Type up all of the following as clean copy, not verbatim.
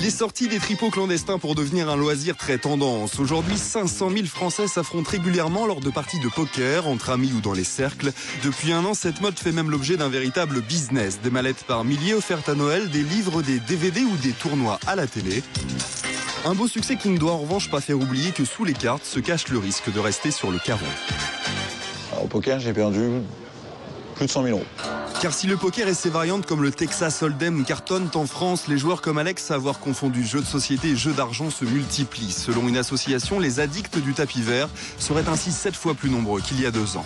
Il est sorti des tripots clandestins pour devenir un loisir très tendance. Aujourd'hui, 500 000 Français s'affrontent régulièrement lors de parties de poker, entre amis ou dans les cercles. Depuis un an, cette mode fait même l'objet d'un véritable business. Des mallettes par milliers offertes à Noël, des livres, des DVD ou des tournois à la télé. Un beau succès qui ne doit en revanche pas faire oublier que sous les cartes se cache le risque de rester sur le carreau. Au poker, j'ai perdu plus de 100 000 €. Car si le poker et ses variantes comme le Texas Hold'em cartonnent en France, les joueurs comme Alex, à avoir confondu jeux de société et jeux d'argent, se multiplient. Selon une association, les addicts du tapis vert seraient ainsi 7 fois plus nombreux qu'il y a 2 ans.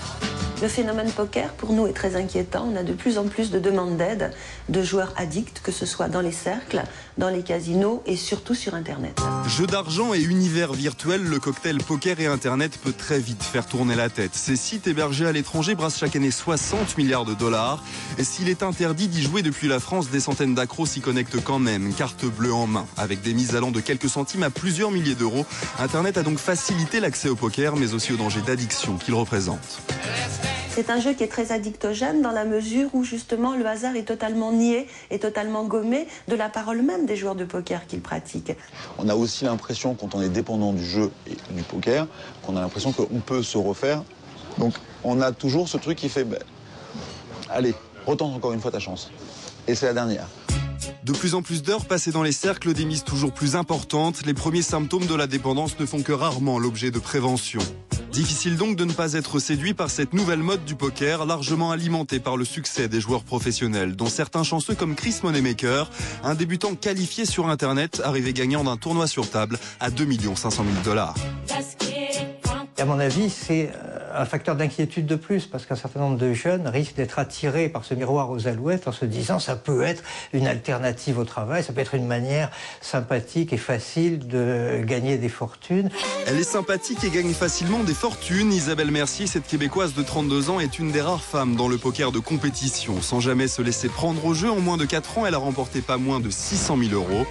Le phénomène poker, pour nous, est très inquiétant. On a de plus en plus de demandes d'aide de joueurs addicts, que ce soit dans les cercles, dans les casinos et surtout sur Internet. Jeux d'argent et univers virtuel, le cocktail poker et Internet peut très vite faire tourner la tête. Ces sites hébergés à l'étranger brassent chaque année 60 milliards de dollars. Et s'il est interdit d'y jouer depuis la France, des centaines d'accros s'y connectent quand même, carte bleue en main. Avec des mises allant de quelques centimes à plusieurs milliers d'euros, Internet a donc facilité l'accès au poker, mais aussi au danger d'addiction qu'il représente. C'est un jeu qui est très addictogène dans la mesure où justement le hasard est totalement nié et totalement gommé de la parole même des joueurs de poker qu'ils pratiquent. On a aussi l'impression, quand on est dépendant du jeu et du poker, qu'on a l'impression qu'on peut se refaire. Donc on a toujours ce truc qui fait, allez, retente encore une fois ta chance. Et c'est la dernière. De plus en plus d'heures passées dans les cercles, des mises toujours plus importantes. Les premiers symptômes de la dépendance ne font que rarement l'objet de prévention. Difficile donc de ne pas être séduit par cette nouvelle mode du poker, largement alimentée par le succès des joueurs professionnels, dont certains chanceux comme Chris Moneymaker, un débutant qualifié sur Internet, arrivé gagnant d'un tournoi sur table à 2 500 000 $. À mon avis, c'est un facteur d'inquiétude de plus, parce qu'un certain nombre de jeunes risquent d'être attirés par ce miroir aux alouettes en se disant ça peut être une alternative au travail, ça peut être une manière sympathique et facile de gagner des fortunes. Elle est sympathique et gagne facilement des fortunes. Isabelle Mercier, cette Québécoise de 32 ans, est une des rares femmes dans le poker de compétition. Sans jamais se laisser prendre au jeu, en moins de 4 ans, elle a remporté pas moins de 600 000 €.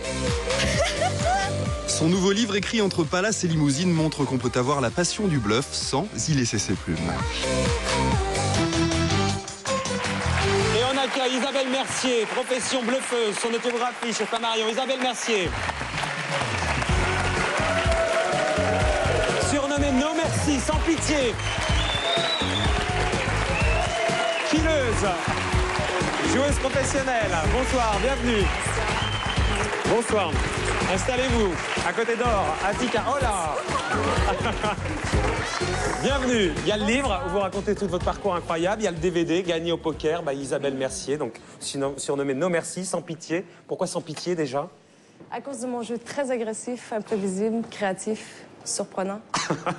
Son nouveau livre, écrit entre palace et limousine, montre qu'on peut avoir la passion du bluff sans y laisser ses plumes. Et on accueille Isabelle Mercier, profession bluffeuse, son autographie chez Flammarion. Isabelle Mercier. Surnommée No Merci, sans pitié. Fileuse. Joueuse professionnelle. Bonsoir, bienvenue. Bonsoir. Installez-vous, à côté d'Or, Attica. Oh là. Bienvenue. Il y a le livre où vous racontez tout votre parcours incroyable. Il y a le DVD, Gagné au poker, Isabelle Mercier, donc surnommée No Merci, sans pitié. Pourquoi sans pitié déjà? À cause de mon jeu très agressif, imprévisible, créatif, surprenant,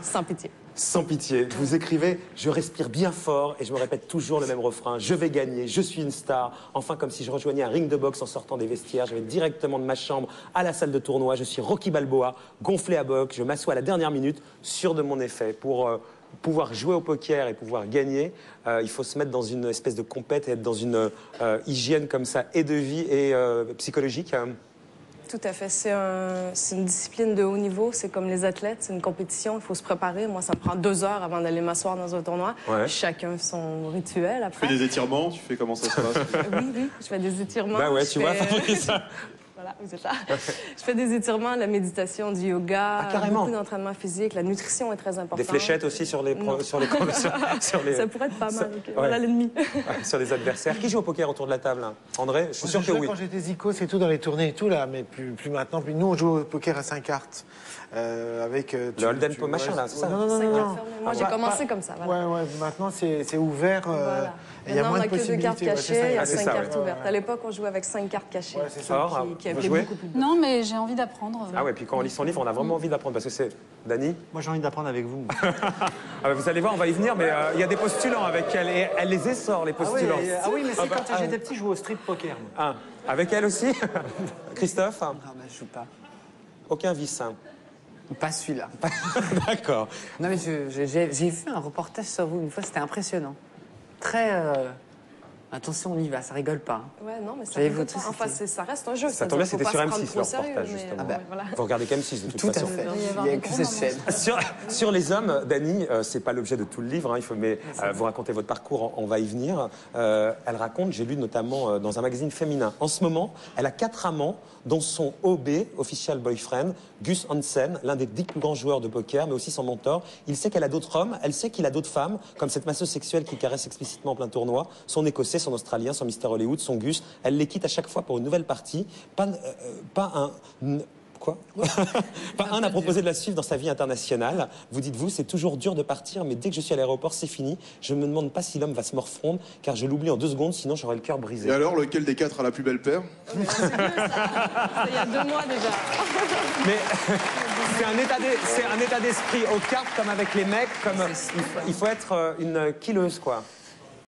sans pitié. Sans pitié. Vous écrivez « Je respire bien fort et je me répète toujours le même refrain. Je vais gagner, je suis une star. » Enfin, comme si je rejoignais un ring de boxe en sortant des vestiaires. Je vais directement de ma chambre à la salle de tournoi. Je suis Rocky Balboa, gonflé à boxe. Je m'assois à la dernière minute, sûr de mon effet. Pour pouvoir jouer au poker et pouvoir gagner, il faut se mettre dans une espèce de compète et être dans une hygiène comme ça, et de vie et psychologique. Tout à fait. C'est une discipline de haut niveau. C'est comme les athlètes, c'est une compétition. Il faut se préparer. Moi, ça me prend 2 heures avant d'aller m'asseoir dans un tournoi. Ouais. Chacun son rituel après. Tu fais des étirements? Tu fais comment ça se passe? Oui, je fais des étirements. Bah ouais, tu vois, Fabrice, ça. Voilà, vous êtes là. Je fais des étirements, la méditation, du yoga, beaucoup d'entraînement physique. La nutrition est très importante. Des fléchettes aussi sur les... sur les Ça pourrait être pas mal. Okay. Voilà l'ennemi. Sur les adversaires. Qui joue au poker autour de la table, hein? André? Je suis sûr que oui. Quand j'étais Zico, c'est tout dans les tournées et tout, là, mais plus maintenant. Nous, on joue au poker à 5 cartes. Avec le Hold'em machin, là, c'est ça? Non. Moi, j'ai commencé comme ça. Voilà. Ouais, maintenant, c'est ouvert. Voilà. Il y a moins de possibilités. On n'a que 2 cartes cachées, il y a 5 cartes ouvertes. À l'époque, on jouait avec 5 cartes cachées. Ouais, c'est ça. Qui avait beaucoup plus de... Non, mais j'ai envie d'apprendre. Ah ouais, puis quand on lit son livre, on a vraiment envie d'apprendre, parce que c'est... Dany? Moi, j'ai envie d'apprendre avec vous. Vous allez voir, on va y venir, mais il y a des postulants avec elle, et elle les essore, les postulants. Ah oui, mais c'est quand j'étais petit, je jouais au strip poker. Ah, avec elle aussi? Christophe? Non, je joue pas. Aucun vice. Pas celui-là. D'accord. Non, mais j'ai vu un reportage sur vous une fois, c'était impressionnant. Très Attention, on y va, ça rigole pas. Ouais, non, mais ça J'avais rigole votre pas. Enfin, ça reste un jeu. Ça tombe bien, c'était sur M6 leur sérieux, reportage, mais justement. bon, voilà. Vous regardez qu'M6 de toute Tout façon. à fait. Il Il y a que cette chaîne. Sur les hommes, Dany, c'est pas l'objet de tout le livre, hein, mais vous racontez votre parcours, on va y venir. Elle raconte, j'ai lu notamment dans un magazine féminin, en ce moment, elle a 4 amants, dont son OB, official boyfriend, Gus Hansen, l'un des 10 plus grands joueurs de poker, mais aussi son mentor. Il sait qu'elle a d'autres hommes, elle sait qu'il a d'autres femmes, comme cette masseuse sexuelle qui caresse explicitement en plein tournoi, son Écossais, son Australien, son Mr Hollywood, son Gus. Elle les quitte à chaque fois pour une nouvelle partie. Pas un a proposé de la suivre dans sa vie internationale. Vous dites-vous, c'est toujours dur de partir, mais dès que je suis à l'aéroport, c'est fini. Je me demande pas si l'homme va se morfondre, car je l'oublie en 2 secondes, sinon j'aurai le cœur brisé. Et alors, lequel des 4 a la plus belle paire? C'est vieux, ça. Il y a 2 mois déjà. Mais c'est un état d'esprit aux cartes, comme avec les mecs, comme il faut être une killeuse, quoi.